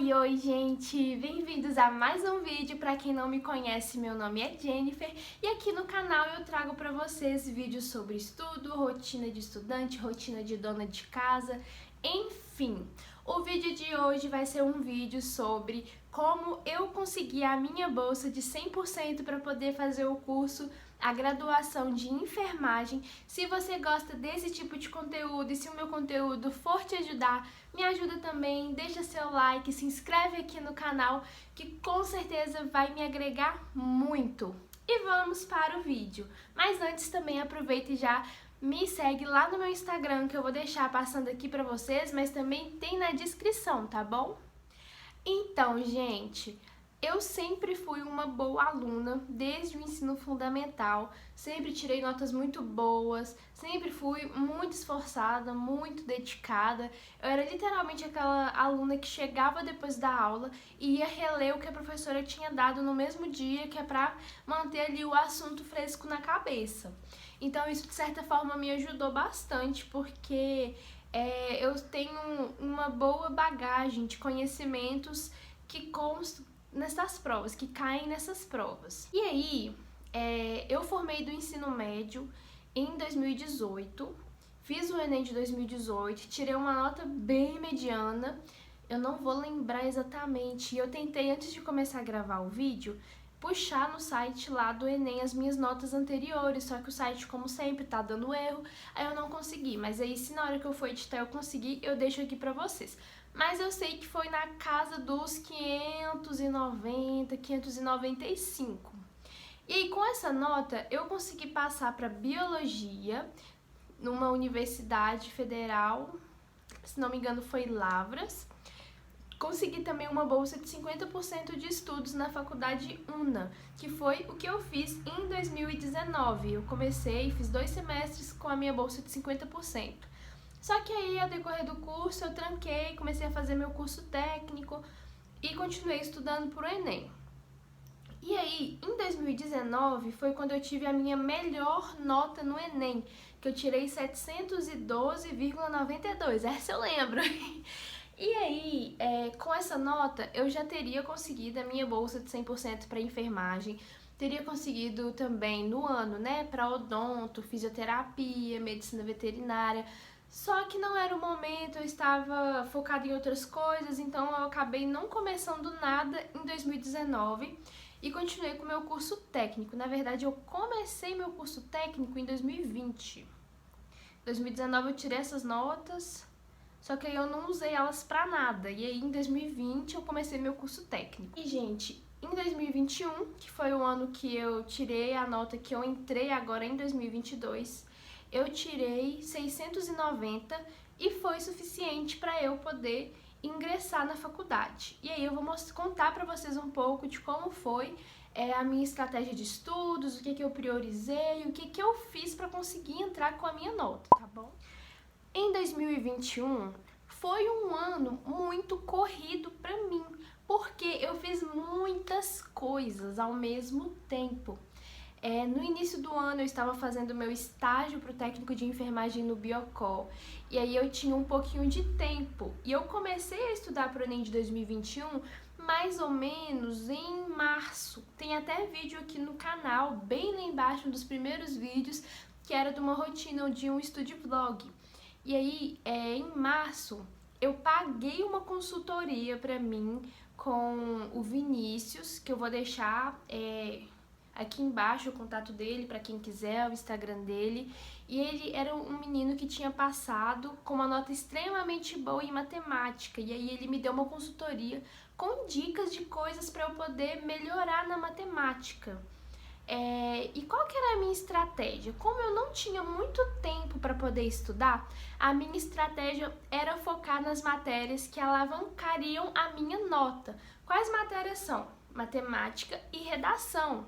Oi, gente! Bem-vindos a mais um vídeo. Para quem não me conhece, meu nome é Jennifer e aqui no canal eu trago para vocês vídeos sobre estudo, rotina de estudante, rotina de dona de casa, enfim. O vídeo de hoje vai ser um vídeo sobre como eu consegui a minha bolsa de 100% para poder fazer o curso, a graduação de enfermagem. Se você gosta desse tipo de conteúdo e se o meu conteúdo for te ajudar, me ajuda também, deixa seu like, se inscreve aqui no canal que com certeza vai me agregar muito. E vamos para o vídeo. Mas antes também aproveita e já me segue lá no meu Instagram, que eu vou deixar passando aqui pra vocês, mas também tem na descrição, tá bom? Então, gente, eu sempre fui uma boa aluna, desde o ensino fundamental, sempre tirei notas muito boas, sempre fui muito esforçada, muito dedicada. Eu era literalmente aquela aluna que chegava depois da aula e ia reler o que a professora tinha dado no mesmo dia, que é pra manter ali o assunto fresco na cabeça. Então isso de certa forma me ajudou bastante, porque eu tenho uma boa bagagem de conhecimentos que constam nessas provas, que caem nessas provas. E aí, eu formei do ensino médio em 2018, fiz o Enem de 2018, tirei uma nota bem mediana, eu não vou lembrar exatamente, eu tentei antes de começar a gravar o vídeo, puxar no site lá do Enem as minhas notas anteriores, só que o site, como sempre, tá dando erro, aí eu não consegui, mas aí se na hora que eu for editar eu conseguir, eu deixo aqui pra vocês. Mas eu sei que foi na casa dos 590, 595. E aí com essa nota eu consegui passar para Biologia, numa universidade federal, se não me engano foi Lavras. Consegui também uma bolsa de 50% de estudos na faculdade UNA, que foi o que eu fiz em 2019. Eu comecei, fiz 2 semestres com a minha bolsa de 50%. Só que aí, ao decorrer do curso, eu tranquei, comecei a fazer meu curso técnico e continuei estudando para o Enem. E aí, em 2019, foi quando eu tive a minha melhor nota no Enem, que eu tirei 712,92, essa eu lembro. E aí, com essa nota, eu já teria conseguido a minha bolsa de 100% para enfermagem, teria conseguido também no ano, né, para odonto, fisioterapia, medicina veterinária, só que não era o momento, eu estava focada em outras coisas, então eu acabei não começando nada em 2019 e continuei com o meu curso técnico. Na verdade, eu comecei meu curso técnico em 2020. Em 2019 eu tirei essas notas, só que aí eu não usei elas pra nada. E aí em 2020 eu comecei meu curso técnico. E gente, em 2021, que foi o ano que eu tirei a nota que eu entrei agora em 2022, eu tirei 690 e foi suficiente para eu poder ingressar na faculdade. E aí eu vou contar para vocês um pouco de como foi a minha estratégia de estudos, o que eu priorizei, o que eu fiz para conseguir entrar com a minha nota, tá bom? Em 2021 foi um ano muito corrido para mim, porque eu fiz muitas coisas ao mesmo tempo. No início do ano eu estava fazendo meu estágio para o técnico de enfermagem no Biocol, e aí eu tinha um pouquinho de tempo, e eu comecei a estudar para o Enem de 2021 mais ou menos em março. Tem até vídeo aqui no canal, bem lá embaixo, um dos primeiros vídeos, que era de uma rotina de um estúdio vlog. E aí, em março, eu paguei uma consultoria para mim com o Vinícius, que eu vou deixar aqui embaixo o contato dele para quem quiser, o Instagram dele. E ele era um menino que tinha passado com uma nota extremamente boa em matemática. E aí ele me deu uma consultoria com dicas de coisas para eu poder melhorar na matemática. E qual que era a minha estratégia? Como eu não tinha muito tempo para poder estudar, a minha estratégia era focar nas matérias que alavancariam a minha nota. Quais matérias são? Matemática e redação.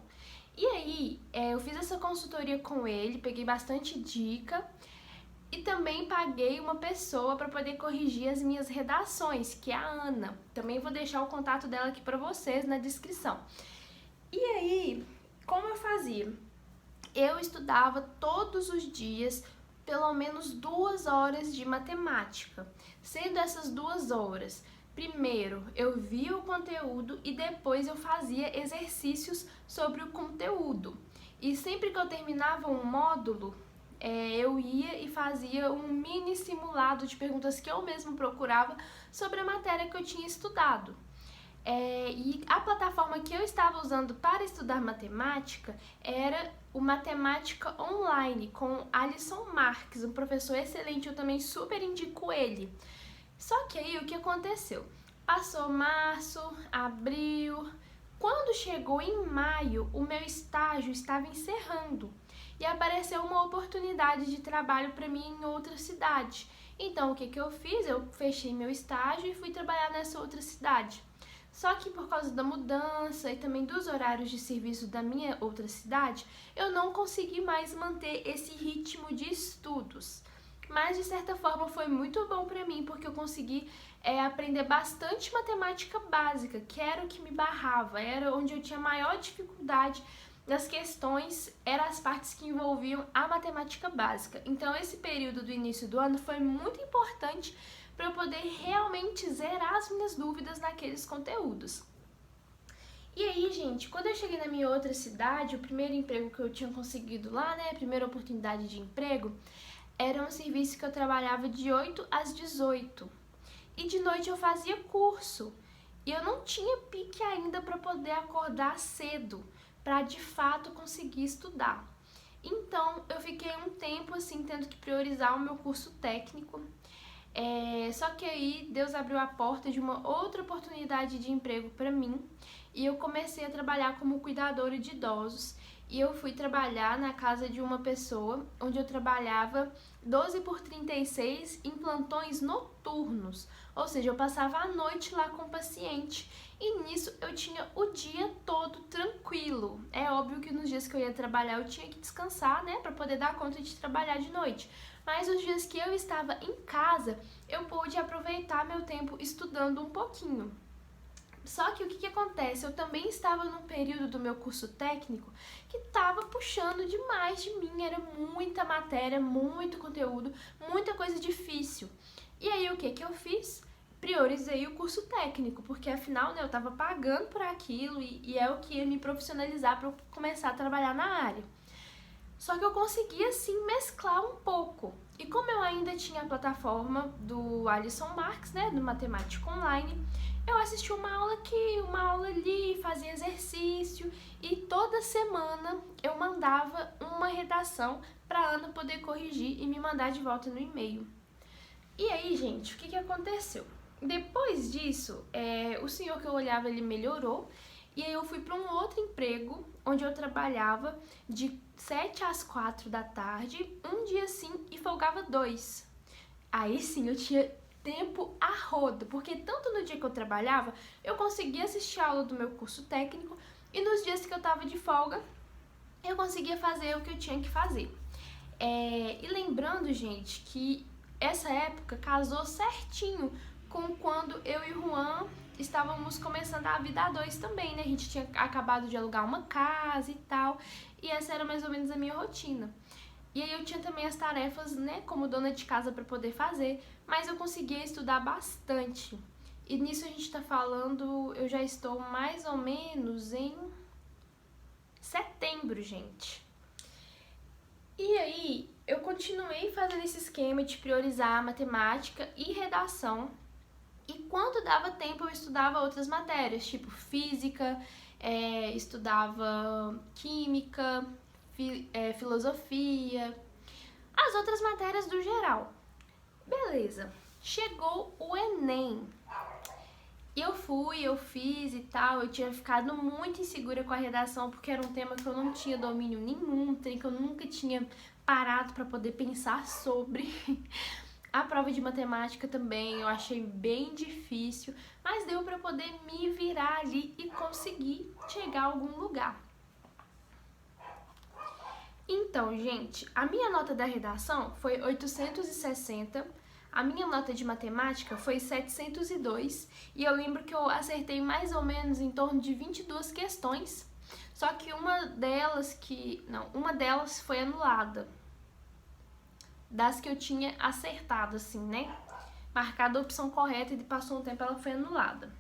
E aí, eu fiz essa consultoria com ele, peguei bastante dica e também paguei uma pessoa para poder corrigir as minhas redações, que é a Ana. Também vou deixar o contato dela aqui para vocês na descrição. E aí, como eu fazia? Eu estudava todos os dias pelo menos 2 horas de matemática, sendo essas 2 horas Primeiro, eu via o conteúdo e depois eu fazia exercícios sobre o conteúdo. E sempre que eu terminava um módulo, eu ia e fazia um mini simulado de perguntas que eu mesmo procurava sobre a matéria que eu tinha estudado. E a plataforma que eu estava usando para estudar matemática era o Matemática Online, com Alisson Marques, um professor excelente, eu também super indico ele. Só que aí o que aconteceu? Passou março, abril, quando chegou em maio, o meu estágio estava encerrando e apareceu uma oportunidade de trabalho para mim em outra cidade. Então o que eu fiz? Eu fechei meu estágio e fui trabalhar nessa outra cidade. Só que por causa da mudança e também dos horários de serviço da minha outra cidade, eu não consegui mais manter esse ritmo de estudos. Mas de certa forma foi muito bom para mim, porque eu consegui aprender bastante matemática básica, que era o que me barrava, era onde eu tinha maior dificuldade nas questões, eram as partes que envolviam a matemática básica. Então esse período do início do ano foi muito importante para eu poder realmente zerar as minhas dúvidas naqueles conteúdos. E aí, gente, quando eu cheguei na minha outra cidade, o primeiro emprego que eu tinha conseguido lá, né, a primeira oportunidade de emprego, era um serviço que eu trabalhava de 8 às 18. E de noite eu fazia curso. E eu não tinha pique ainda para poder acordar cedo, para de fato conseguir estudar. Então, eu fiquei um tempo assim tendo que priorizar o meu curso técnico. Só que aí Deus abriu a porta de uma outra oportunidade de emprego para mim e eu comecei a trabalhar como cuidadora de idosos. E eu fui trabalhar na casa de uma pessoa, onde eu trabalhava 12 por 36 em plantões noturnos. Ou seja, eu passava a noite lá com o paciente e nisso eu tinha o dia todo tranquilo. É óbvio que nos dias que eu ia trabalhar eu tinha que descansar, né, para poder dar conta de trabalhar de noite. Mas os dias que eu estava em casa, eu pude aproveitar meu tempo estudando um pouquinho. Só que o que acontece? Eu também estava num período do meu curso técnico que estava puxando demais de mim, era muita matéria, muito conteúdo, muita coisa difícil. E aí o que eu fiz? Priorizei o curso técnico, porque afinal, né, eu estava pagando por aquilo e é o que ia me profissionalizar para eu começar a trabalhar na área. Só que eu consegui, assim, mesclar um pouco. E como eu ainda tinha a plataforma do Alisson Marques, né, do Matemática Online, eu assisti uma aula aqui, uma aula ali, fazia exercício e toda semana eu mandava uma redação para a Ana poder corrigir e me mandar de volta no e-mail. E aí, gente, o que aconteceu? Depois disso, o senhor que eu olhava, ele melhorou. E aí eu fui para um outro emprego, onde eu trabalhava de 7 às 4 da tarde, um dia sim e folgava 2. Aí sim eu tinha tempo a rodo, porque tanto no dia que eu trabalhava, eu conseguia assistir a aula do meu curso técnico, e nos dias que eu tava de folga, eu conseguia fazer o que eu tinha que fazer. E lembrando, gente, que essa época casou certinho com quando eu e o Juan estávamos começando a vida a dois também, né? A gente tinha acabado de alugar uma casa e tal, e essa era mais ou menos a minha rotina. E aí eu tinha também as tarefas, né, como dona de casa para poder fazer, mas eu conseguia estudar bastante. E nisso a gente tá falando, eu já estou mais ou menos em setembro, gente. E aí eu continuei fazendo esse esquema de priorizar matemática e redação. E quando dava tempo eu estudava outras matérias, tipo física, estudava química, filosofia, as outras matérias do geral. Beleza, chegou o Enem. Eu fiz e tal, eu tinha ficado muito insegura com a redação, porque era um tema que eu não tinha domínio nenhum, que eu nunca tinha parado para poder pensar sobre. A prova de matemática também eu achei bem difícil, mas deu para poder me virar ali e conseguir chegar a algum lugar. Então, gente, a minha nota da redação foi 860, a minha nota de matemática foi 702 e eu lembro que eu acertei mais ou menos em torno de 22 questões, só que uma delas foi anulada, das que eu tinha acertado, assim, né? marcada a opção correta e passou um tempo ela foi anulada.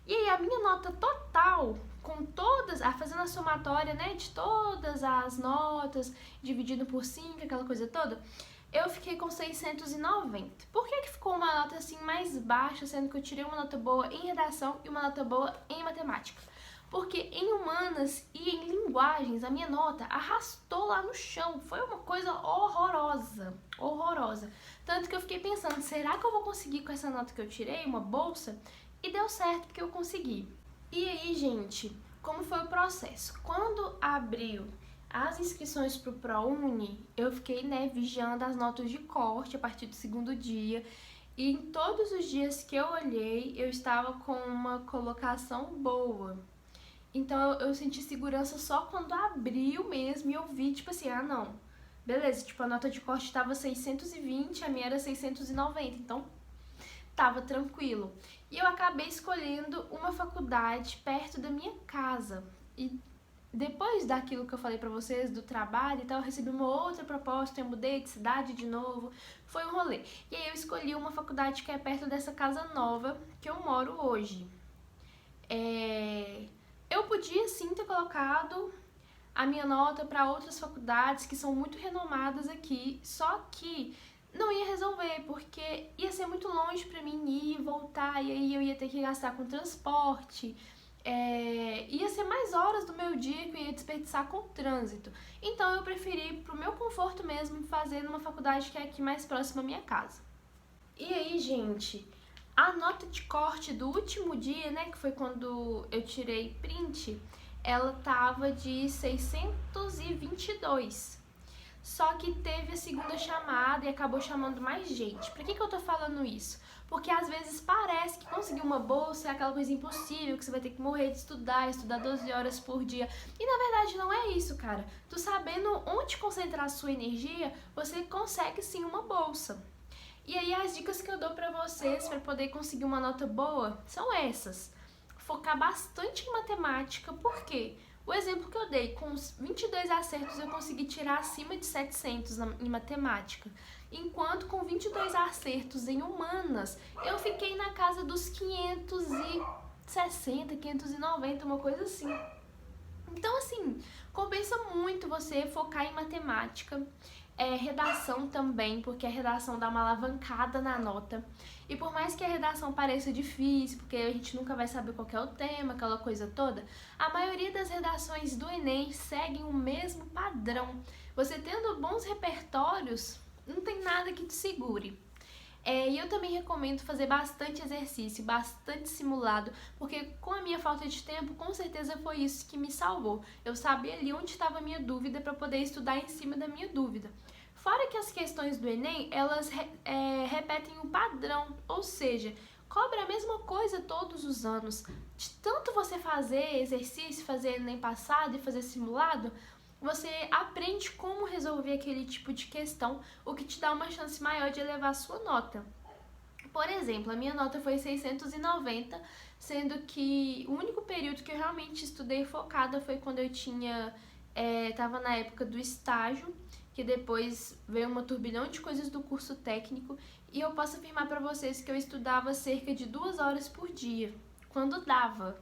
E aí a minha nota total, com todas, fazendo a somatória, né, de todas as notas, dividido por 5, aquela coisa toda, eu fiquei com 690. Por que ficou uma nota assim mais baixa, sendo que eu tirei uma nota boa em redação e uma nota boa em matemática? Porque em humanas e em linguagens a minha nota arrastou lá no chão, foi uma coisa horrorosa, horrorosa. Tanto que eu fiquei pensando, será que eu vou conseguir com essa nota que eu tirei, uma bolsa? E deu certo porque eu consegui. E aí, gente, como foi o processo? Quando abriu as inscrições para o ProUni, eu fiquei, né, vigiando as notas de corte a partir do segundo dia. E em todos os dias que eu olhei, eu estava com uma colocação boa. Então eu senti segurança só quando abriu mesmo e eu vi, tipo assim, ah não, beleza, tipo a nota de corte estava 620, a minha era 690, então tava tranquilo. E eu acabei escolhendo uma faculdade perto da minha casa. E depois daquilo que eu falei pra vocês, do trabalho e tal, eu recebi uma outra proposta, eu mudei de cidade de novo, foi um rolê. E aí eu escolhi uma faculdade que é perto dessa casa nova que eu moro hoje. Eu podia sim ter colocado a minha nota para outras faculdades que são muito renomadas aqui, só que não ia resolver, porque ia ser muito longe para mim ir e voltar, e aí eu ia ter que gastar com transporte, ia ser mais horas do meu dia que eu ia desperdiçar com trânsito. Então eu preferi, pro meu conforto mesmo, fazer numa faculdade que é aqui mais próxima à minha casa. E aí, gente, a nota de corte do último dia, né, que foi quando eu tirei print, ela tava de 622. Só que teve a segunda chamada e acabou chamando mais gente. Por que eu tô falando isso? Porque às vezes parece que conseguir uma bolsa é aquela coisa impossível, que você vai ter que morrer de estudar 12 horas por dia. E na verdade não é isso, cara. Tu sabendo onde concentrar a sua energia, você consegue sim uma bolsa. E aí as dicas que eu dou pra vocês para poder conseguir uma nota boa são essas. Focar bastante em matemática, por quê? O exemplo que eu dei, com os 22 acertos eu consegui tirar acima de 700 em matemática, enquanto com 22 acertos em humanas eu fiquei na casa dos 560, 590, uma coisa assim. Então assim, compensa muito você focar em matemática. Redação também, porque a redação dá uma alavancada na nota. E por mais que a redação pareça difícil, porque a gente nunca vai saber qual que é o tema, aquela coisa toda, a maioria das redações do Enem seguem o mesmo padrão. Você tendo bons repertórios, não tem nada que te segure. E eu também recomendo fazer bastante exercício, bastante simulado, porque com a minha falta de tempo, com certeza foi isso que me salvou. Eu sabia ali onde estava a minha dúvida para poder estudar em cima da minha dúvida. Fora que as questões do Enem, elas repetem um padrão, ou seja, cobra a mesma coisa todos os anos. De tanto você fazer exercício, fazer Enem passado e fazer simulado, você aprende como resolver aquele tipo de questão, o que te dá uma chance maior de elevar a sua nota. Por exemplo, a minha nota foi 690, sendo que o único período que eu realmente estudei focada foi quando eu estava na época do estágio, que depois veio uma turbilhão de coisas do curso técnico, e eu posso afirmar para vocês que eu estudava cerca de 2 horas por dia, quando dava.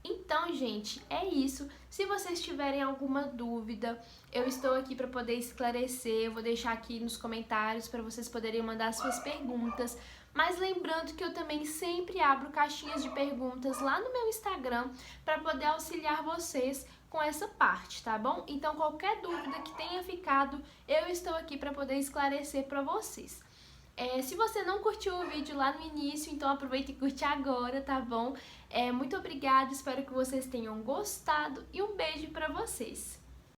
Então, gente, é isso. Se vocês tiverem alguma dúvida, eu estou aqui para poder esclarecer. Eu vou deixar aqui nos comentários para vocês poderem mandar suas perguntas. Mas lembrando que eu também sempre abro caixinhas de perguntas lá no meu Instagram para poder auxiliar vocês com essa parte, tá bom? Então, qualquer dúvida que tenha ficado, eu estou aqui para poder esclarecer para vocês. Se você não curtiu o vídeo lá no início, então aproveita e curte agora, tá bom? Muito obrigada, espero que vocês tenham gostado e um beijo pra vocês!